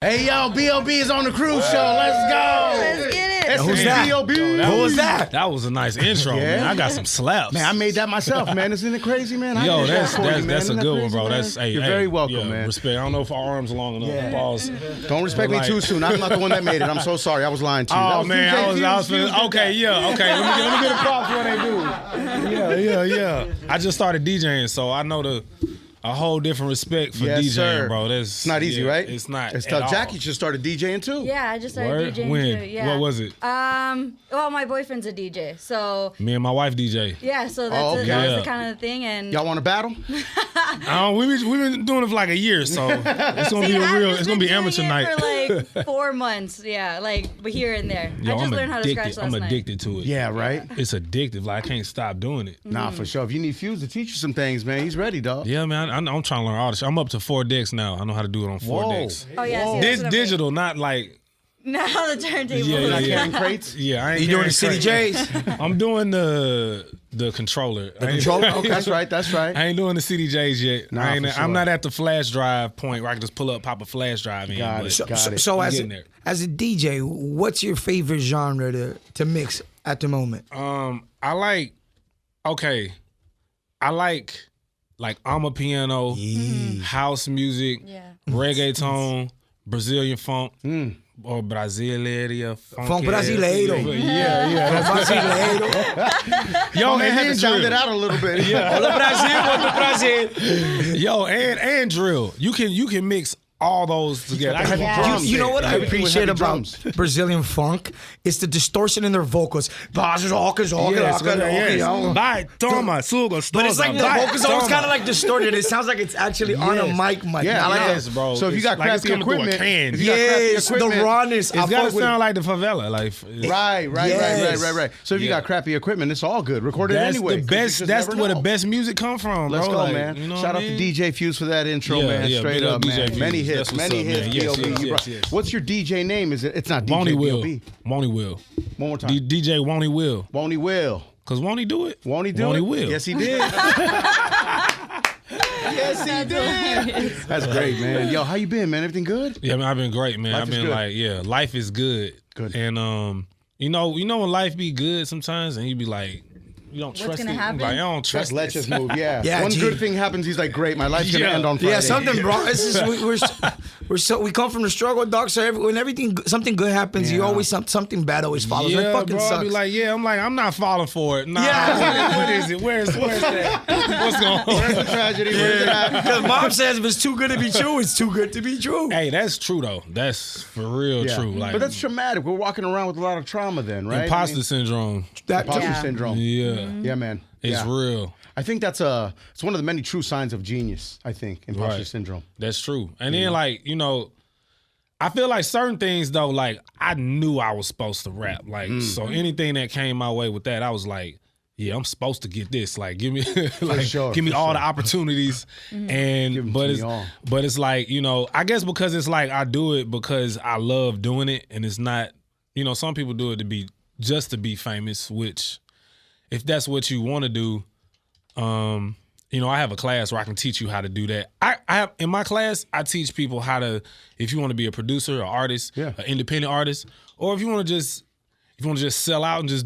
Hey, yo, B.o.B is on the Cruise show. Let's go. Let's get it. Who's that? B.o.B. Who was that? That was a nice intro, man. I got some slaps. Man, I made that myself, man. Isn't it crazy, man? Yo, that's a good one, bro. Man? That's You're very welcome, man. Respect. I don't know if our arms are long enough. Yeah. Pause. Don't respect me too soon. I'm not the one that made it. I'm so sorry. I was lying to you. Oh man, I was feeling, okay. Let me get a props when they do. Yeah. I just started DJing, so I know a whole different respect for DJing, sir. bro. It's not easy, right? It's not. It's tough. Jackie just started DJing too. Yeah, I just started DJing when? too. Yeah. What was it? Well, my boyfriend's a DJ, so. Me and my wife DJ. Yeah, so that's that's the kind of thing. And y'all want to battle? We've been doing it for like a year, so it's gonna be it's gonna be amateur night. For like 4 months, yeah, but here and there. Yo, I just learned how to scratch last I'm night. addicted to it. Yeah, right. It's addictive. Like I can't stop doing it. Nah, for sure. If you need Fuse to teach you some things, man, he's ready, dog. Yeah, man. I'm trying to learn all this. I'm up to 4 decks now. I know how to do it on 4 decks. Oh yeah, see, This digital, not like. Now the turntable. Not carrying crates. Yeah, I ain't. You doing the CDJs? I'm doing the controller. The controller? Okay, that's right. That's right. I ain't doing the CDJs yet. Nah, for sure. I'm not at the flash drive point where I can just pull up, pop a flash drive in. Got it. So as a DJ, what's your favorite genre to mix at the moment? I like amapiano, house music, reggaeton, Brazilian funk. Or Brasileira funk. Funk brasileiro. Yeah. Brasileiro. Yo, Man, had to and sound drill. it out a little bit. Olha o Brasil. Yo, and drill. You can mix all those together. You know what I Everything with appreciate heavy about drums. Brazilian funk? It's the distortion in their vocals. Vai, toma, suga, but it's like the vocals always kind of like distorted. It sounds like it's actually on a mic. Yeah, I like yes, that. bro. So if you got like crappy equipment, if you got crappy Yes, the equipment, rawness. It's gotta sound like the favela. Like Right. So if you got crappy equipment, it's all good. Record it that's anyway. the best. That's where the best music come from, bro. Let's go, like, man. You know Shout out to DJ Fuse for that intro, man. Straight up, man. Fuse. Many hits, That's what's up, man. Yes, B.o.B. yes. What's your DJ name? It's not DJ Won't he B.o.B. Won't he will. One more time. DJ Won't he will. Won't he will. Cause won't he do it? Won't he do it? Won't he will. Yes, he did. Yes, he did. That's great, man. Yo, how you been, man? Everything good? Yeah, man, I've been great, man. Life I've is been good. life is good. Good. And you know when life be good sometimes, and you be like, you don't trust gonna it. happen? Like I don't trust. Let's this. just move. Yeah. Yeah, One G. good thing happens. He's like, great. My life's gonna end on Friday. Yeah, something wrong. It's just, we come from the struggle, dog. So when something good happens, you always something bad always follows. Yeah, It fucking bro. sucks. I be like, I'm not falling for it. Nah, Yeah. what is it? Where's that? What's going on? Where's the tragedy? Where's it at? Because mom says if it's too good to be true, it's too good to be true. Hey, that's true though. That's for real true. Like, But that's traumatic. We're walking around with a lot of trauma then, right? imposter syndrome. Imposter syndrome. Yeah, Yeah, man. it's real. I think it's one of the many true signs of genius, I think, imposter syndrome. That's true. And then I feel like certain things though, like I knew I was supposed to rap. Like so anything that came my way with that, I was like, yeah, I'm supposed to get this. Like give me give me all the opportunities. And but it's like, I guess because it's like I do it because I love doing it, and it's not, some people do it to be famous, which if that's what you want to do, I have a class where I can teach you how to do that. I have in my class, I teach people how to, if you want to be a producer, or artist, an independent artist, or if you want to just sell out and just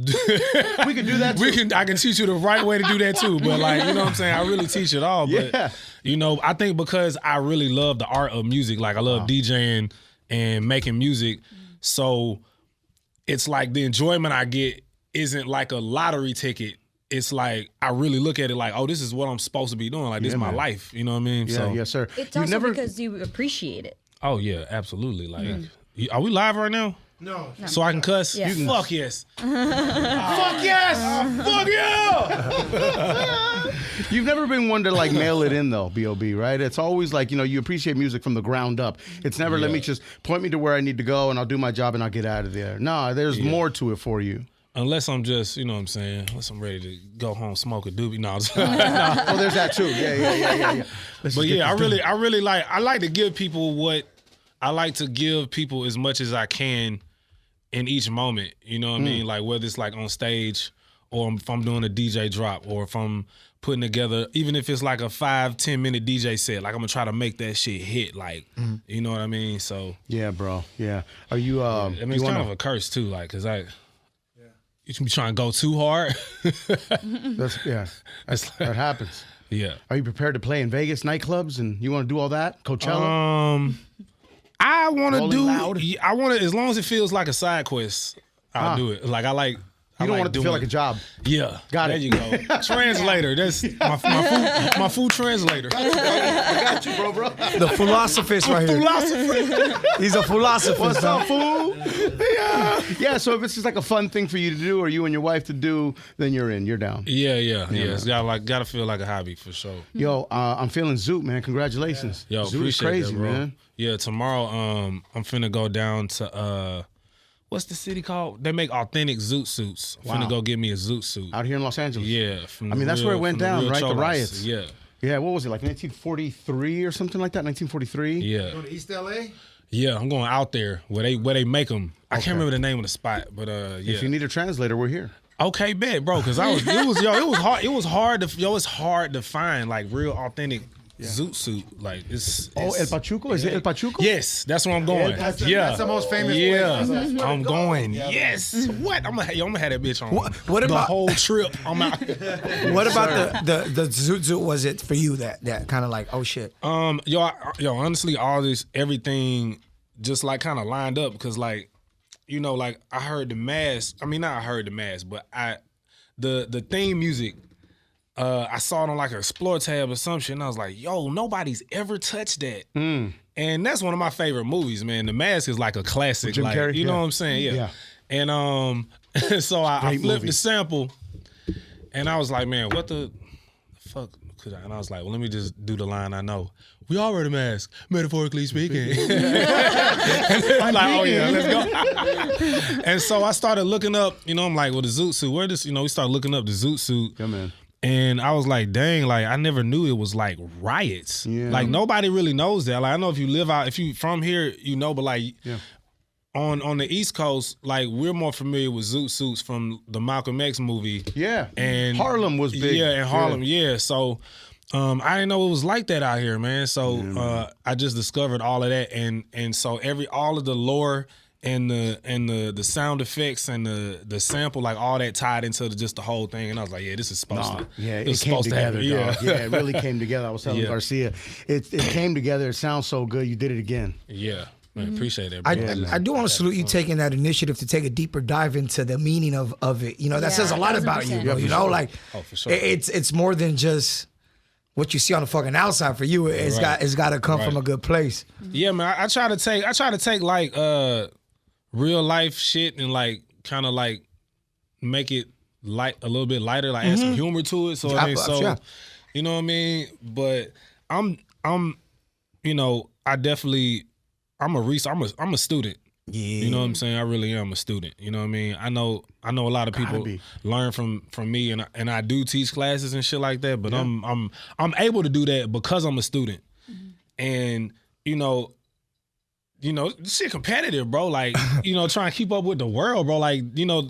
we can do that too. I can teach you the right way to do that too. But like, you know what I'm saying? I really teach it all. But I think because I really love the art of music, like I love DJing and making music. So it's like the enjoyment I get isn't like a lottery ticket. It's like I really look at it like, oh, this is what I'm supposed to be doing. Like this is my life. You know what I mean? Yeah, yes, sir. It's also because you appreciate it. Oh yeah, absolutely. Like, are we live right now? No. So I can cuss? Yeah. You can fuck yes. Fuck yes! Fuck yeah! You've never been one to like mail it in though, B.o.B, right? It's always like, you appreciate music from the ground up. It's never let me just point me to where I need to go and I'll do my job and I'll get out of there. No, there's more to it for you. Unless I'm just, you know what I'm saying, unless I'm ready to go home, smoke a doobie. No. Oh, there's that too. Yeah. But yeah, I really like to give people what I like to give people as much as I can in each moment. You know what I mean? Like whether it's like on stage or if I'm doing a DJ drop, or if I'm putting together, even if it's like a 5-10 minute DJ set, like I'm gonna try to make that shit hit, like you know what I mean. So yeah, bro. Yeah. Are you? I mean, it's kind of a curse too, like, cause you should be trying to go too hard. That happens. Yeah. Are you prepared to play in Vegas nightclubs and you want to do all that? Coachella? I want to do. Loud? I want to, as long as it feels like a side quest, I'll do it. Like I like. You don't want it to feel like a job. Yeah. Got there it. You go. Translator. That's my food translator. I got you, bro. The philosophist right here. Philosopher. He's a philosophist. What's up, fool? Yeah. So if it's just like a fun thing for you to do, or you and your wife to do, then you're in. You're down. Yeah. It's gotta feel like a hobby for sure. Yo, I'm feeling Zoot, man. Congratulations. Yo, Zoot is appreciate crazy, that, bro. man. Yeah, tomorrow I'm finna go down to what's the city called? They make authentic Zoot suits. I'm finna go get me a Zoot suit. Out here in Los Angeles. Yeah. That's where it went down, right? The riots. Yeah. Yeah, what was it, like 1943 or something like that? 1943? Yeah. Go to East LA? Yeah, I'm going out there where they make them. I can't remember the name of the spot, but yeah. If you need a translator, we're here. Okay, bet, bro. Because it was hard to find like real authentic Zoot suit. Like it's El Pachuco? Is it El Pachuco? Yes, that's where I'm going. That's the most famous place. I'm going. Yes. What? I'm gonna have that bitch on. What the about whole trip? I'm out. What about the Zoot was it for you that kind of like, oh shit? Yo, honestly, everything just like kind of lined up because like, you know, like I heard the mask. I mean, not I heard the mask, but the theme music. I saw it on like an Explore tab or some shit, and I was like, yo, nobody's ever touched that. And that's one of my favorite movies, man. The Mask is like a classic. Jim like, Carrey? You know what I'm saying? Yeah. And so I flipped movie. the sample, and I was like, man, what the fuck could I? And I was like, well, let me just do the line I know. We all wear the mask, metaphorically speaking. I'm like, oh yeah, let's go. And so I started looking up, you know, I'm like, well, the Zoot suit, where this, you know, we started looking up the Zoot suit. Yeah, man. And I was like, dang, like I never knew it was like riots. Yeah. Like nobody really knows that. Like I know if you from here, you know, but like on the East Coast, like we're more familiar with Zoot suits from the Malcolm X movie. Yeah. And Harlem was big. Yeah, in Harlem, yeah. So I didn't know it was like that out here, man. So I just discovered all of that, and so all of the lore and the sound effects and the sample, like all that tied into just the whole thing. And I was like, yeah, this is supposed to. Yeah, it it's came supposed together, to happen. dog. Yeah, it really came together. I was telling Garcia, it came together. It sounds so good. You did it again. Yeah. Man, appreciate that, bro. I do want to salute you taking that initiative to take a deeper dive into the meaning of it. You know, that says a lot about you, bro. You know, like for sure. It's more than just what you see on the fucking outside. For you, it's got to come from a good place. Yeah, man. I try to take like real life shit and like kind of like make it light, a little bit lighter, like add some humor to it. So I mean, you know what I mean. But I'm you know, I'm a student. Yeah. You know what I'm saying? I really am a student. You know what I mean? I know a lot of people learn from me, and I do teach classes and shit like that. But I'm able to do that because I'm a student, and you know, shit competitive, bro. Like you know, trying to keep up with the world, bro. Like you know,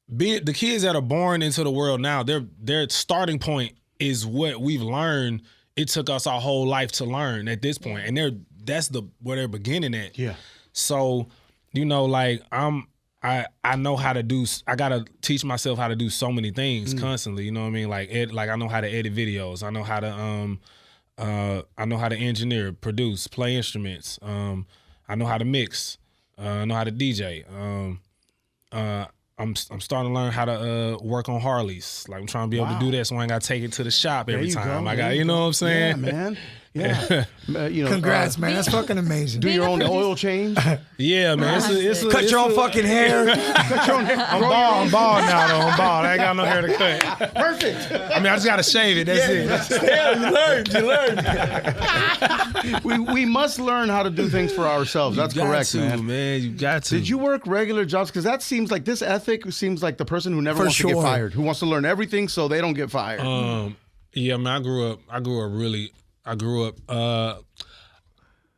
the kids that are born into the world now, their starting point is what we've learned. It took us our whole life to learn at this point, and that's where they're beginning at. Yeah. So, you know, like I know how to do. I gotta teach myself how to do so many things constantly. You know what I mean? Like I know how to edit videos. I know how to engineer, produce, play instruments. I know how to mix. I know how to DJ. I'm starting to learn how to work on Harleys. Like I'm trying to be able to do that, so I ain't gotta take it to the shop every time. You know what I'm saying? Yeah, man. Yeah. You know, Congrats, man. That's fucking amazing. Do your own oil change? Yeah, man. Cut your own fucking hair. Cut your own hair. I'm bald now, though. I'm bald. I ain't got no hair to cut. Perfect. I mean, I just gotta shave it. That's it. You learned. We must learn how to do things for ourselves. That's correct, man. You got to. Did you work regular jobs? Because that seems like this ethic seems like the person who never wants to get fired, who wants to learn everything so they don't get fired. Yeah, man. I grew up.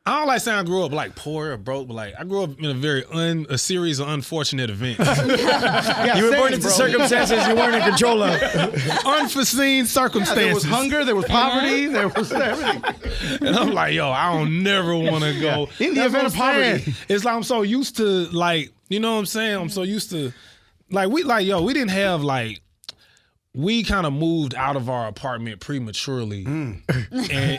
I don't like saying I grew up like poor or broke, but like I grew up in a series of unfortunate events. You were born into circumstances you weren't in control of. Unforeseen circumstances. There was hunger, there was poverty, there was everything. And I'm like, yo, I don't never want to go. In the event of poverty. It's like I'm so used to like, you know what I'm saying? I'm so used to like we didn't have like we kind of moved out of our apartment prematurely and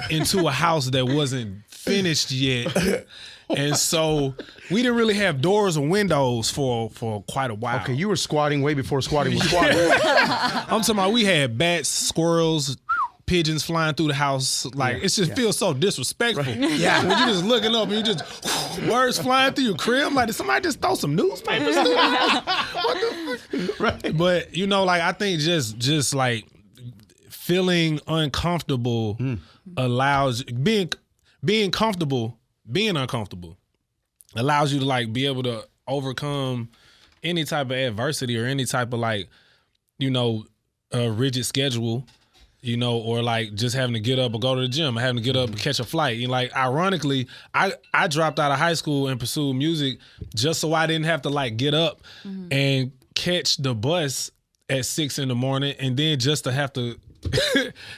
into a house that wasn't finished yet. And so we didn't really have doors or windows for quite a while. Okay, you were squatting way before squatting was squatting. I'm talking about we had bats, squirrels, pigeons flying through the house. Like it just feels so disrespectful. Right. Yeah. When you just looking up and you just words flying through your crib. Like, did somebody just throw some newspapers through the house? What the fuck? Right. But you know, like I think just like feeling uncomfortable allows being comfortable, being uncomfortable allows you to like be able to overcome any type of adversity or any type of like, you know, a rigid schedule, you know, or like just having to get up or go to the gym or having to get up and catch a flight. You know, like ironically, I dropped out of high school and pursued music just so I didn't have to like get up and catch the bus at 6 a.m. and then just to have to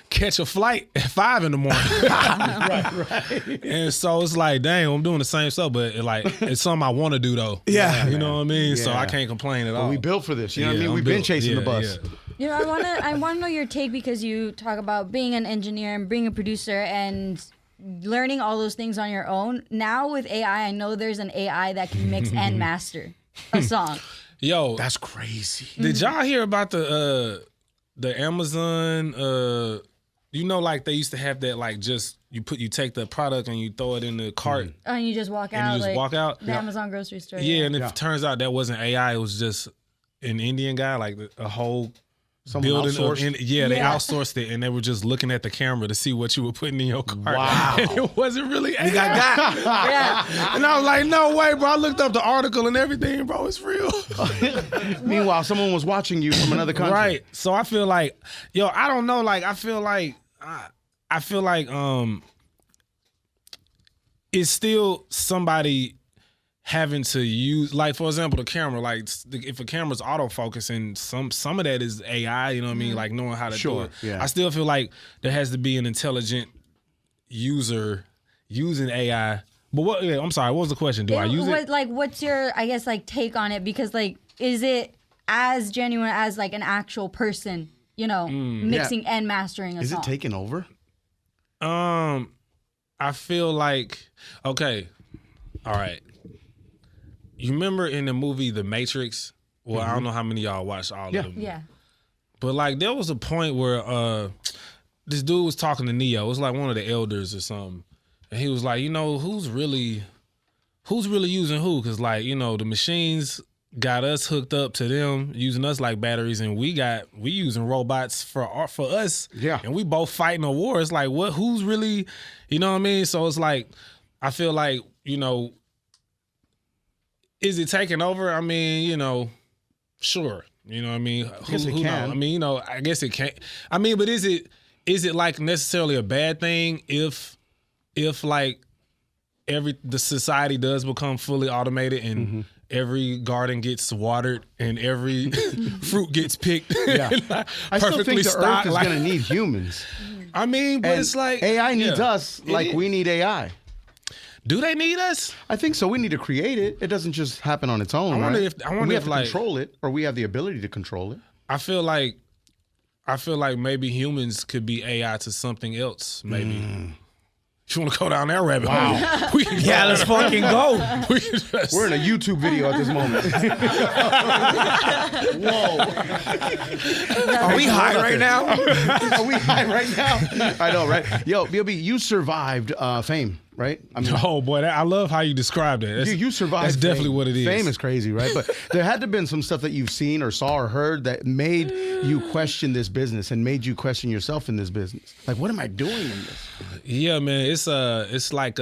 catch a flight at 5 a.m. Right. And so it's like, dang, I'm doing the same stuff, but it's something I want to do though. Yeah. You know what I mean? Yeah. So I can't complain at all. We built for this. You know what I mean? We've been chasing the bus. Yeah. You know, I want to know your take because you talk about being an engineer and being a producer and learning all those things on your own. Now with AI, I know there's an AI that can mix and master a song. Yo, That's crazy. did y'all hear about the Amazon? You know, like they used to have that, like just you take the product and you throw it in the cart And you just walk and out. you just like walk out. the Amazon grocery store. Yeah, and it turns out that wasn't AI. It was just an Indian guy, like a whole Someone building outsourced? they outsourced it, and they were just looking at the camera to see what you were putting in your cart. Wow. And it wasn't really AI. Yeah. And I was like, no way, bro. I looked up the article and everything, bro. It's real. Meanwhile, someone was watching you from another country. Right. So I feel like, yo, I don't know. Like, I feel like it's still somebody having to use, like, for example, the camera. Like, if a camera's autofocusing, some of that is AI. You know what I mean? Like knowing how to do it. Yeah. I still feel like there has to be an intelligent user using AI. But what? Yeah, I'm sorry. What was the question? Do I use it? Like, what's your, I guess, like take on it? Because like, is it as genuine as like an actual person? You know, mixing and mastering a Is song. it taking over? I feel like, okay, all right. You remember in the movie The Matrix? Well, I don't know how many of y'all watched all of them. Yeah. But like there was a point where this dude was talking to Neo. It was like one of the elders or something. And he was like, you know, who's really using who? Because like, you know, the machines got us hooked up to them, using us like batteries, and we using robots for us. Yeah. And we both fighting a war. It's like, who's really, you know what I mean? So it's like, I feel like, you know, is it taking over? I mean, you know, sure. You know what I mean? Who it can. knows? I mean, you know, I guess it can't. I mean, but is it like necessarily a bad thing if like the society does become fully automated and every garden gets watered and every fruit gets picked? Yeah. I still think the Earth is like, going to need humans. I mean, but And it's like AI needs yeah. us like we need AI. Do they need us? I think so. We need to create it. It doesn't just happen on its own. I wonder right? if- I wonder we if, have to like- control it, or we have the ability to control it. I feel like maybe humans could be AI to something else. Maybe. If you want to go down that rabbit hole, we can Yeah, let's fucking go. we can just- We're in a YouTube video at this moment. Whoa. Are we high right now? Are we high right now? I know, right? Yo, B.o.B, you survived fame, right? I mean, Oh boy, I love how you described it. you survived That's definitely fame. what it is. Fame is crazy, right? But there had to have been some stuff that you've seen or saw or heard that made you question this business and made you question yourself in this business. Like, what am I doing in this? Yeah, man. It's like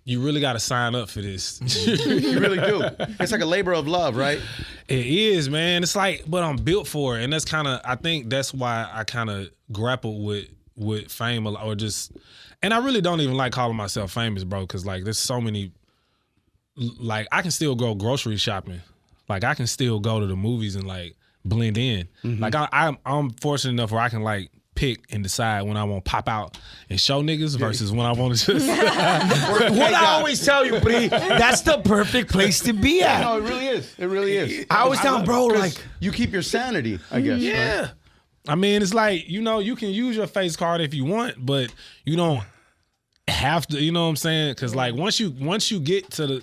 you really got to sign up for this. You really do. It's like a labor of love, right? It is, man. It's like, but I'm built for it, and that's kind of. I think that's why I kind of grappled with fame a lot, or just And I really don't even like calling myself famous, bro, because like there's so many. Like I can still go grocery shopping. Like I can still go to the movies and like blend in. Like I'm fortunate enough where I can like pick and decide when I want to pop out and show niggas versus when I want to just. What I always tell you, Bree, that's the perfect place to be at. No, it really is. It really is. I always tell bro, like you keep your sanity, I guess. Yeah. Right? I mean, it's like, you know, you can use your face card if you want, but you don't have to, you know what I'm saying? Because like once you get to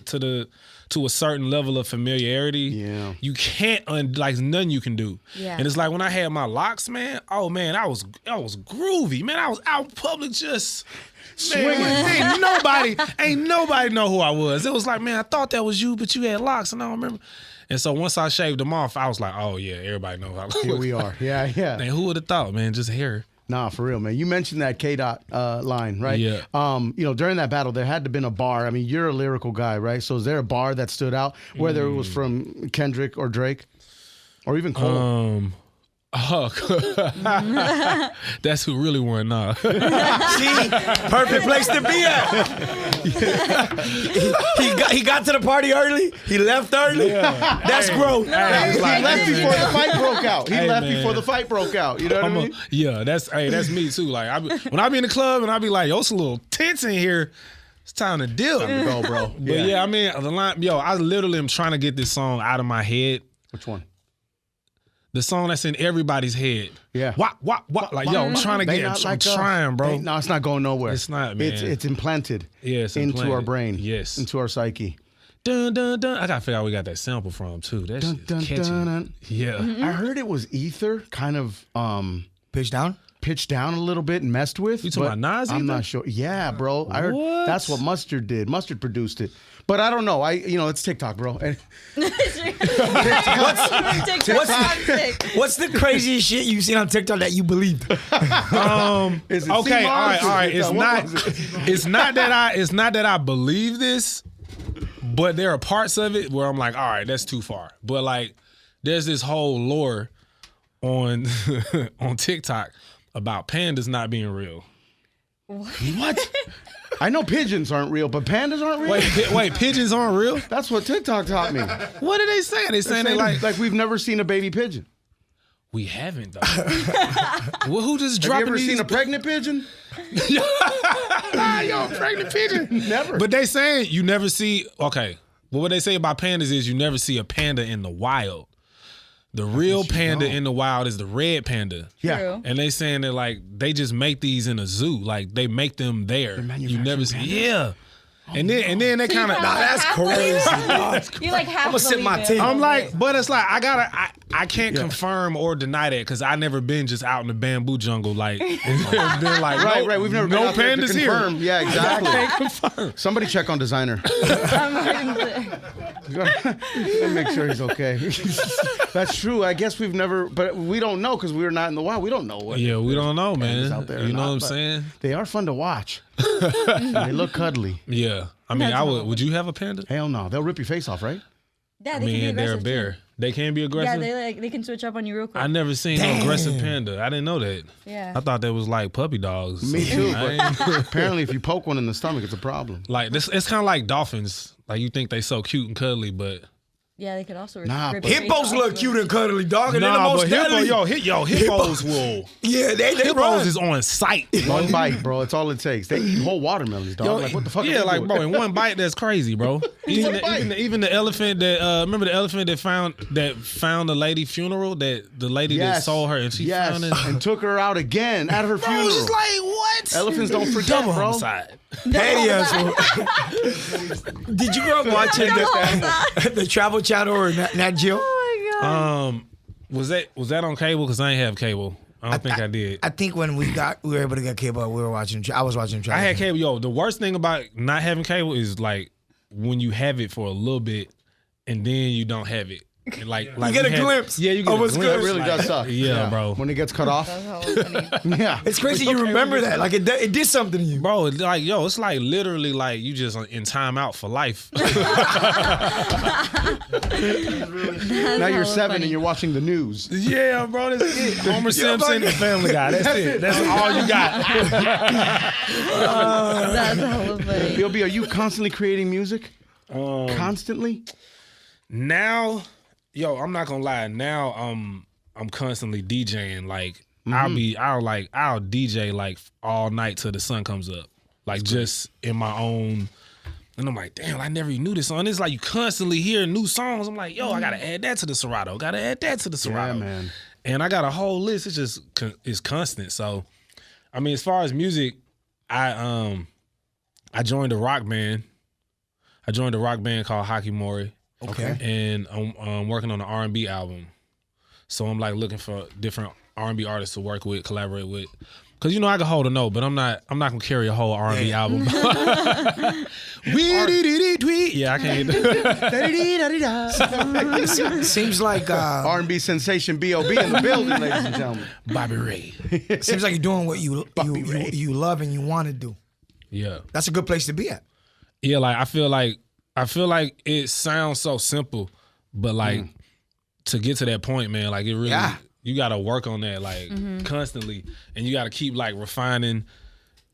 a certain level of familiarity, you can't like nothing you can do. Yeah. And it's like when I had my locks, man. Oh man, I was groovy, man. I was out in public just swinging. Ain't nobody know who I was. It was like, man, I thought that was you, but you had locks, and I don't remember. And so once I shaved them off, I was like, oh yeah, everybody knows how I look. Here we are. Yeah. And who would have thought, man? Just hair. Nah, for real, man. You mentioned that K-Dot line, right? Yeah. You know, during that battle, there had to have been a bar. I mean, you're a lyrical guy, right? So is there a bar that stood out, whether it was from Kendrick or Drake, or even Cole? That's who really won now. see, perfect place to be at. he got to the party early. He left early. Yeah. That's growth. He left before the fight broke out. He left before the fight broke out. You know what I mean? Yeah, that's me too. Like when I be in the club and I be like, yo, it's a little tense in here. It's time to dip. Time to go, bro. But yeah, I mean, the line, yo, I literally am trying to get this song out of my head. Which one? The song that's in everybody's head. Yeah. What? Like, yo, I'm trying to get it. I'm trying, bro. No, it's not going nowhere. It's not, man. It's implanted it's into implanted. our brain. Yes. Into our psyche. Dun, dun, dun. I gotta figure out where we got that sample from, too. That shit's catchy. Dun. Yeah. I heard it was Ether kind of Pitch down. pitched down a little bit and messed with. You talking about Nas I'm Ether? not sure. Yeah, bro. I heard What? that's what Mustard did. Mustard produced it. But I don't know. It's TikTok, bro. What's the craziest shit you've seen on TikTok that you believed? Is it Okay, CMOS? all right. What was it? It's not that I believe this, but there are parts of it where I'm like, all right, that's too far. But like, there's this whole lore on on TikTok about pandas not being real. What? I know pigeons aren't real, but pandas aren't real. Wait, pigeons aren't real? That's what TikTok taught me. What are they saying? They're saying they like we've never seen a baby pigeon. we haven't though. Well, who just Have dropping you ever these? seen a pregnant pigeon? Yo, pregnant pigeon. Never. But they saying you never see. Okay, well, what they say about pandas is you never see a panda in the wild. The real panda in the wild is the red panda. Yeah. True. And they saying that like they just make these in a zoo. Like they make them there. You never see. Yeah. And then they kind of. Nah, that's crazy. You like half I'ma sip believe my it. tea. I'm like, but it's like I can't confirm or deny that because I never been just out in the bamboo jungle like and been like Right. We've never been out there to pandas here. confirm. Yeah, exactly. I can't confirm. Somebody check on designer. Make sure he's okay. That's true. I guess we've never, but we don't know because we were not in the wild. We don't know what. Yeah, we don't know, man. out there or You know not, what I'm but saying? They are fun to watch. And they look cuddly. Yeah. I mean, I would. Would you have a panda? Hell no, they'll rip your face off, right? Yeah, I they can mean, be they're a aggressive, bear. too. They can be Yeah, aggressive. they can switch up on you real quick. I never seen no aggressive panda. I didn't know that. Yeah. I thought that was like puppy dogs. Me too. I But ain't- apparently, if you poke one in the stomach, it's a problem. like this, it's kind of like dolphins. Like you think they so cute and cuddly, but Yeah, they could also Nah, rip but- your face Hippos off. look cute and cuddly, dog. And they're the nah, most but hippo, deadly. hippos will. Yeah, they Hippos run. is on sight. One bite, bro. It's all it takes. They eat whole watermelons, dog. Yo, like what the fuck? are Yeah, they like doing? bro, in one bite, that's crazy, bro. Even the elephant that remember the elephant that found the lady funeral that the lady that sold her and she found it. and took her out again at her Bro, funeral. it's just like what? Elephants don't forget, Double bro. homicide. Petty asshole. Did you grow up watching the Travel Channel or Nat Geo? Oh my god. Was that on cable? Because I ain't have cable. I don't think I did. I think when we were able to get cable, we were watching. I was watching Travel. I had cable. Yo, the worst thing about not having cable is like when you have it for a little bit and then you don't have it. And like you get a glimpse. Yeah, you get of a what's glimpse. good. It really does suck. Yeah, bro. When it gets cut off. That's how it's funny. Yeah. It's crazy you remember that. Like it did something to you. Bro, it's like, yo, it's like literally like you just in timeout for life. Now you're 7 and you're watching the news. Yeah, bro, that's it. Homer Simpson, the Family Guy. That's it. That's all you got. That's hella funny. B.o.B, are you constantly creating music? Constantly? Now, yo, I'm not gonna lie. Now, I'm constantly DJing. Like I'll DJ like all night till the sun comes up. Like just in my own. And I'm like, damn, I never even knew this song. It's like you constantly hear new songs. I'm like, yo, I gotta add that to the Serato. Gotta add that to the Serato. Yeah, man. And I got a whole list. It's just it's constant. So, I mean, as far as music, I joined a rock band. I joined a rock band called Hockey Mori. Okay. And I'm working on an R&B album. So I'm like looking for different R&B artists to work with, collaborate with. Cause you know I can hold a note, but I'm not gonna carry a whole R&B album. Yeah, I can't. Seems like R&B sensation B.o.B in the building, ladies and gentlemen. Bobby Ray. seems like you're doing what you love and you want to do. Yeah. That's a good place to be at. Yeah, like I feel like it sounds so simple, but like to get to that point, man, like it really you gotta work on that like constantly. And you gotta keep like refining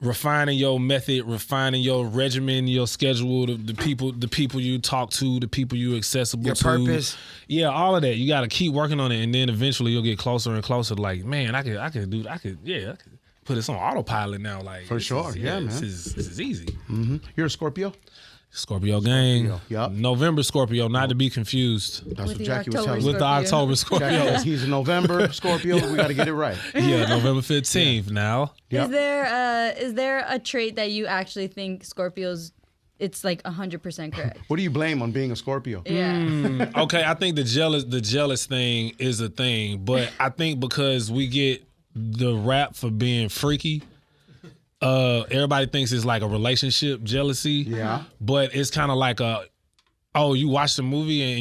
your method, refining your regimen, your schedule, the people you talk to, the people you accessible Your to. purpose. Yeah, all of that. You gotta keep working on it, and then eventually you'll get closer and closer. Like, man, I could put this on autopilot now. Like For sure, yeah, man. This is easy. You're a Scorpio? Scorpio gang. Yup. November Scorpio, not to be confused That's With what the Jackie was October telling me. with the October Scorpio. Jackie, he's a November Scorpio. We got to get it right. Yeah, November 15th now. Yep. Is there a trait that you actually think Scorpios? It's like 100% correct. What do you blame on being a Scorpio? Yeah. Okay, I think the jealous thing is a thing, but I think because we get the rap for being freaky, everybody thinks it's like a relationship jealousy. Yeah. But it's kind of like you watched the movie and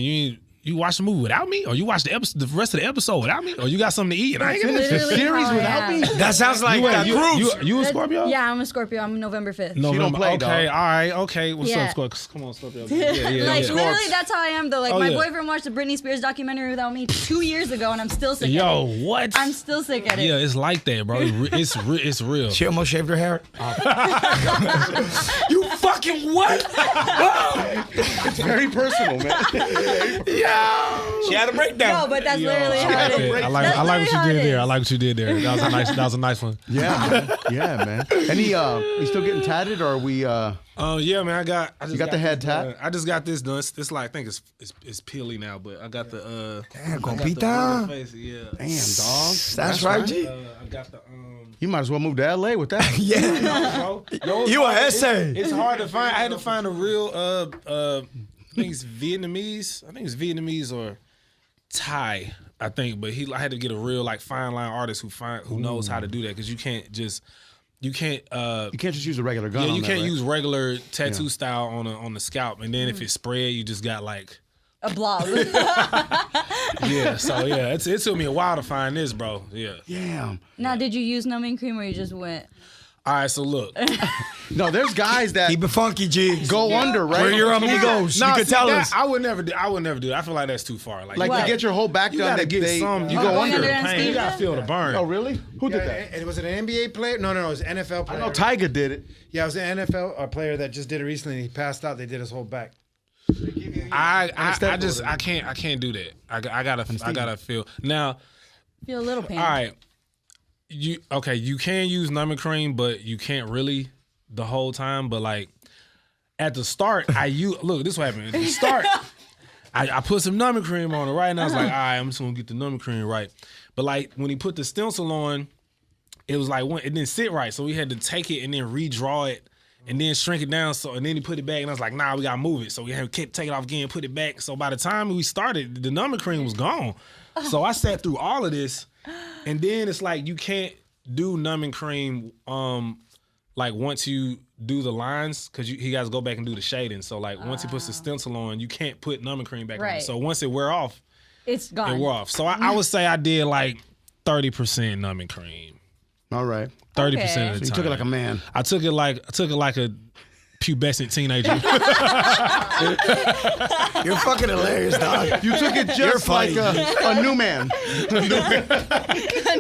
you watched the movie without me, or you watched the rest of the episode without me, or you got something to eat and I ain't gonna Finish the Literally series how I without am. me? That sounds like Cruz. You a Scorpio? Yeah, I'm a Scorpio. I'm November 5th. No, don't play, okay, dog. all right, okay. What's Yeah. up, Scorpio? Come on, Scorpio. Yeah, Like yeah. literally, that's how I am though. Like Oh, my yeah. boyfriend watched the Britney Spears documentary without me 2 years ago, and I'm still sick. Yo, at it. what? I'm still sick at it. Yeah, it's like that, bro. It's real. She almost shaved her hair. You fucking what? It's very personal, man. She had a breakdown. No, but that's literally how it is. I like That's what literally you how did it there. is. I like what you did there. That was a nice one. Yeah, man. Yeah, man. And you still getting tatted, or are we? Yeah, man. I just You got the head this tat? done. I just got this done. It's like I think it's peely now, but I got the Damn, I got the compita. face, yeah. Damn, dog. That's right, G. I got the You might as well move to LA with that. Yeah. bro. No, You an essay. It's hard to find. I had to find a real I think it's Vietnamese. I think it's Vietnamese or Thai. I think, but I had to get a real like fine line artist who knows how to do that, because you can't just You can't just use a regular gun. yeah, on you that, can't right? use regular tattoo style on the scalp, and then if it spread, you just got like A blob. yeah. So yeah, it took me a while to find this, bro. Yeah. Damn. Now, did you use numbing cream or you just went? All right, so look, No, there's guys that Keep it funky, G. go under, right? Where your amigos? Nah, You can see, tell that, us. I would never do. I feel like that's too far. Like Like What? to get your whole back you done, gotta get they some. you You go going under. under the pain. You gotta anesthesia? feel the burn. Oh, really? Who did Yeah, that? and was it an NBA player? No, it was an NFL player. I know Tyga did it. Yeah, it was an NFL player that just did it recently. He passed out. They did his whole back. I just I can't do that. I gotta feel now. Feel a little pain. All right, you can use numbing cream, but you can't really the whole time. But like at the start, look. This is what happened. At the start, I put some numbing cream on it, right, and I was like, all right, I'm just gonna get the numbing cream right. But like when he put the stencil on, it was like it didn't sit right, so we had to take it and then redraw it. And then shrink it down, and then he put it back, and I was like, nah, we gotta move it. So we had to take it off again, put it back. So by the time we started, the numbing cream was gone. So I sat through all of this, and then it's like you can't do numbing cream like once you do the lines, because he guys go back and do the shading. So like once he puts the stencil on, you can't put numbing cream back on. Right. So once it wear off, It's gone. It wore off. So I would say I did like 30% numb and cream. All right. 30% Okay. of the So time. you took it like a man. I took it like a pubescent teenager. You're fucking hilarious, dog. You took it just like a new man.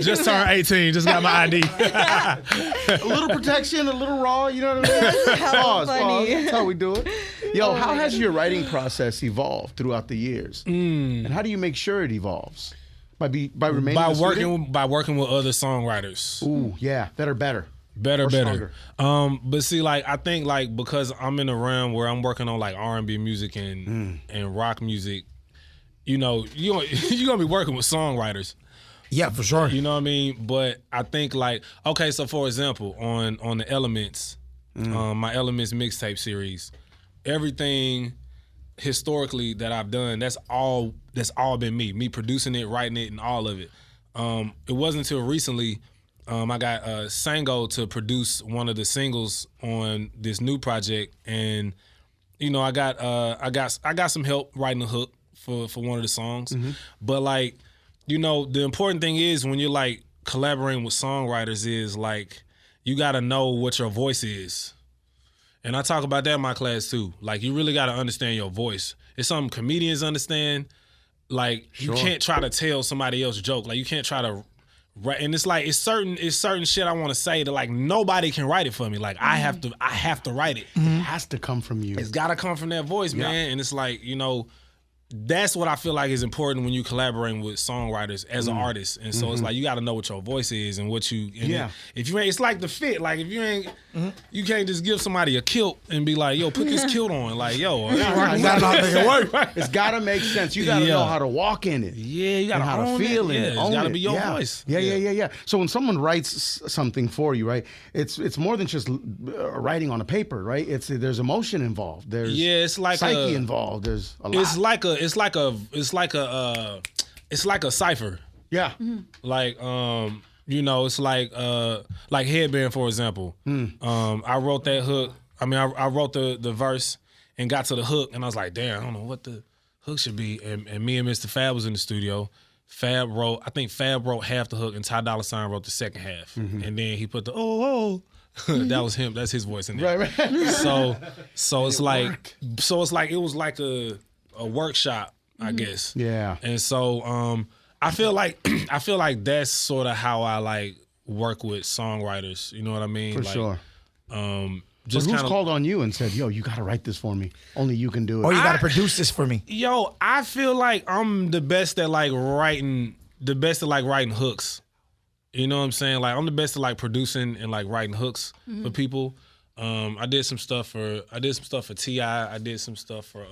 Just turned 18. Just got my ID. A little protection, a little raw. You know what I mean? Pause. That's how we do it. Yo, how has your writing process evolved throughout the years? And how do you make sure it evolves? By remaining a student? by working with other songwriters. Ooh, yeah, that are better. Better. Stronger. But see, like I think like because I'm in a realm where I'm working on like R&B music and rock music, you know, you're gonna be working with songwriters. Yeah, for sure. You know what I mean? But I think like, okay, so for example, on the Elements, my Elements mixtape series, everything historically that I've done, that's all been me producing it, writing it, and all of it. It wasn't until recently I got Sango to produce one of the singles on this new project, and you know I got some help writing the hook for one of the songs. But like, you know, the important thing is when you're like collaborating with songwriters is like you got to know what your voice is. And I talk about that in my class too. Like you really got to understand your voice. It's something comedians understand. Like you can't try to tell somebody else's joke. Like you can't try to write. And it's like it's certain shit I want to say that like nobody can write it for me. Like I have to write it. It has to come from you. It's got to come from that voice, man. And it's like, you know, that's what I feel like is important when you collaborating with songwriters as an artist. And so it's like you got to know what your voice is and what you. And if you ain't, it's like the fit. Like if you ain't, you can't just give somebody a kilt and be like, yo, put this kilt on. Like, yo, You gotta know how to make it work. It's got to make sense. You got to know how to walk in it. Yeah, you got to how to feel it. It's got to be your voice. Yeah. So when someone writes something for you, right? It's more than just writing on a paper, right? There's emotion involved. There's it's like psyche involved. There's a lot. It's like a cipher. Yeah. Like you know, it's like Headband, for example. I wrote that hook. I mean, I wrote the verse and got to the hook, and I was like, damn, I don't know what the hook should be. And me and Mr. Fab was in the studio. Fab wrote half the hook, and Ty Dolla $ign wrote the second half. And then he put the that was him. That's his voice in there. Right. So it's like it was like a workshop, I guess. Yeah. And so I feel like that's sort of how I like work with songwriters. You know what I mean? For like, sure. Just who's kinda, called on you and said, "Yo, you got to write this for me. Only you can do it." Or you got to produce this for me. Yo, I feel like I'm the best at like writing hooks. You know what I'm saying? Like I'm the best at like producing and like writing hooks for people. I did some stuff for T.I. I did some stuff for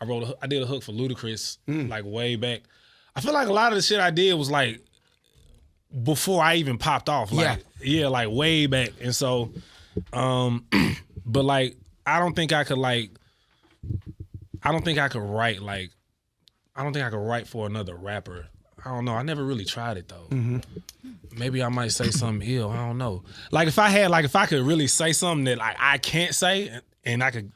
I did a hook for Ludacris like way back. I feel like a lot of the shit I did was like before I even popped off. Like like way back. And so but like I don't think I could write for another rapper. I don't know. I never really tried it though. Maybe I might say something ill. I don't know. Like if I could really say something that like I can't say and I could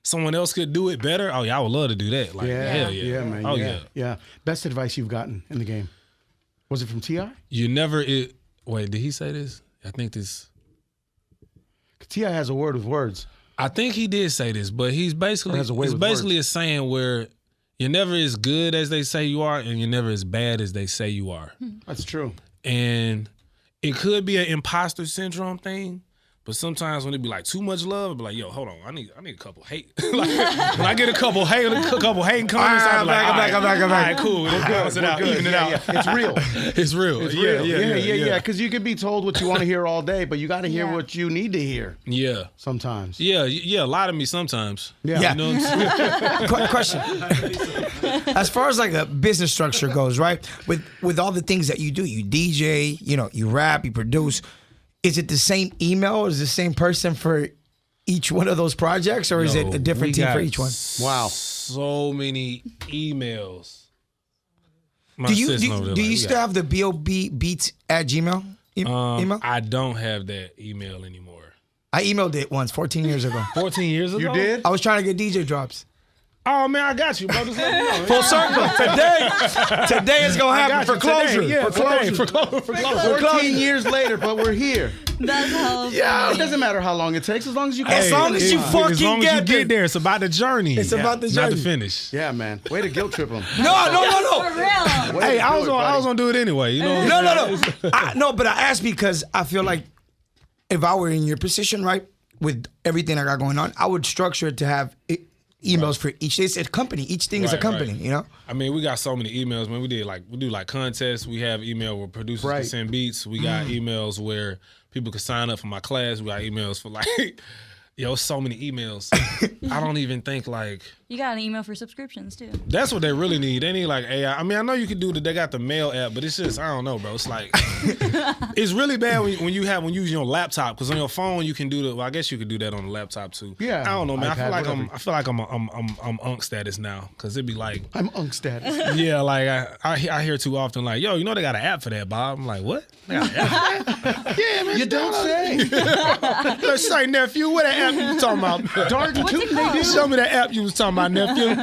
someone else could do it better. Oh yeah, I would love to do that. Like hell yeah. Yeah, man. Oh yeah. Best advice you've gotten in the game. Was it from T.I.? Wait, did he say this? I think this. T.I. has a word with words. I think he did say this, but he's basically a saying where you're never as good as they say you are, and you're never as bad as they say you are. That's true. And it could be an imposter syndrome thing, but sometimes when it be like too much love, it be like, yo, hold on, I need a couple hate. Like, when I get a couple hating comments, I'm like, all right, cool, we'll balance it out, even it out. Yeah. It's real. It's real. Yeah. Because you could be told what you want to hear all day, but you got to hear what you need to hear. Yeah. Sometimes. Yeah. Lie to me sometimes. Yeah. You know what I'm saying? Question. As far as like a business structure goes, right? With all the things that you do, you DJ, you rap, you produce. Is it the same email or is it the same person for each one of those projects, or is it a different team for each one? Wow. So many emails. Do you still have the B.o.B beats at Gmail email? I don't have that email anymore. I emailed it once 14 years ago. 14 years ago? You did? I was trying to get DJ drops. Oh man, I got you, bro. Just let me know. Full circle. Today is gonna happen for closure. Yeah, for closure. 14 years later, but we're here. That's how. It doesn't matter how long it takes, as long as you As long as you as long as you get there. get there, it's about the journey. It's about the not journey. the finish. Yeah, man. Way to guilt trip him. No. For real. Way Hey, to I do was it, gonna do it anyway. You know. No. But I asked because I feel like if I were in your position, right, with everything I got going on, I would structure it to have emails for each. It's a company. Each thing is a company. Right. You know. I mean, we got so many emails, man. We do like contests. We have email where producers can send beats. We got emails where people can sign up for my class. We got emails for like, so many emails. I don't even think like. You got an email for subscriptions too. That's what they really need. They need like AI. I mean, I know you can do that. They got the mail app, but it's just I don't know, bro. It's like it's really bad when you use your laptop because on your phone you can do the. Well, I guess you could do that on the laptop too. Yeah, I don't know, man. iPad, I feel like I'm unk status now because it'd be like I'm unk status. yeah, like I hear too often like they got an app for that, Bob. I'm like what? They got an app for that? Yeah, man. You don't say. Let's say nephew, what that app you was talking about? Dark and Tootin' they do. Show me that app you was talking about, nephew.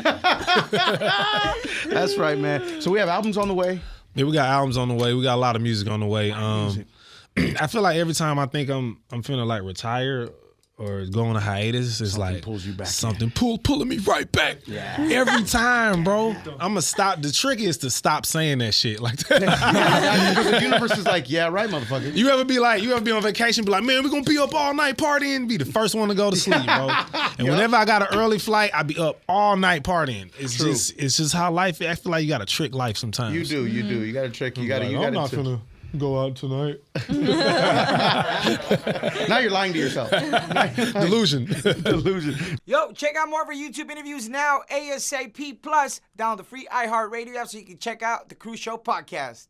That's right, man. So we have albums on the way. Yeah, we got albums on the way. We got a lot of music on the way. I feel like every time I think I'm finna like retire or go on a hiatus, it's Something like pulls you back something pulling me right back. Yeah. Every time, bro. I'ma stop. The trick is to stop saying that shit like that. Because the universe is like, yeah, right, motherfucker. You ever be on vacation, be like, man, we're gonna be up all night partying, be the first one to go to sleep, bro. And whenever I got an early flight, I be up all night partying. It's just how life is. I feel like you gotta trick life sometimes. You do. You gotta trick. You gotta. I'm not finna go out tonight. Now you're lying to yourself. Delusion. Yo, check out more of our YouTube interviews now, ASAP Plus. Download the free iHeartRadio app so you can check out the Cruz Show podcast.